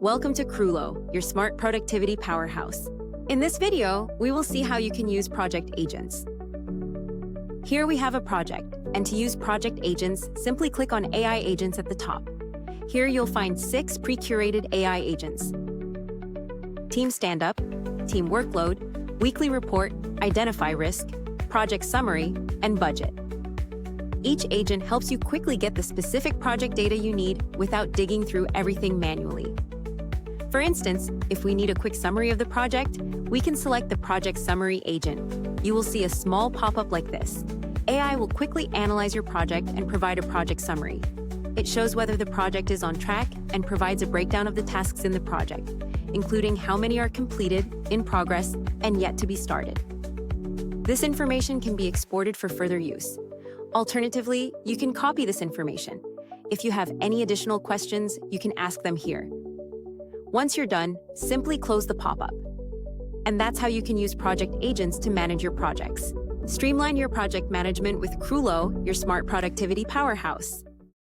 Welcome to Kroolo, your smart productivity powerhouse. In this video, we will see how you can use project agents. Here we have a project, and to use project agents, simply click on AI agents at the top. Here you'll find 6 pre-curated AI agents: Team Standup, Team Workload, Weekly Report, Identify Risk, Project Summary, and Budget. Each agent helps you quickly get the specific project data you need without digging through everything manually. For instance, if we need a quick summary of the project, we can select the Project Summary agent. You will see a small pop-up like this. AI will quickly analyze your project and provide a project summary. It shows whether the project is on track and provides a breakdown of the tasks in the project, including how many are completed, in progress, and yet to be started. This information can be exported for further use. Alternatively, you can copy this information. If you have any additional questions, you can ask them here. Once you're done, simply close the pop-up. And that's how you can use project agents to manage your projects. Streamline your project management with Kroolo, your smart productivity powerhouse.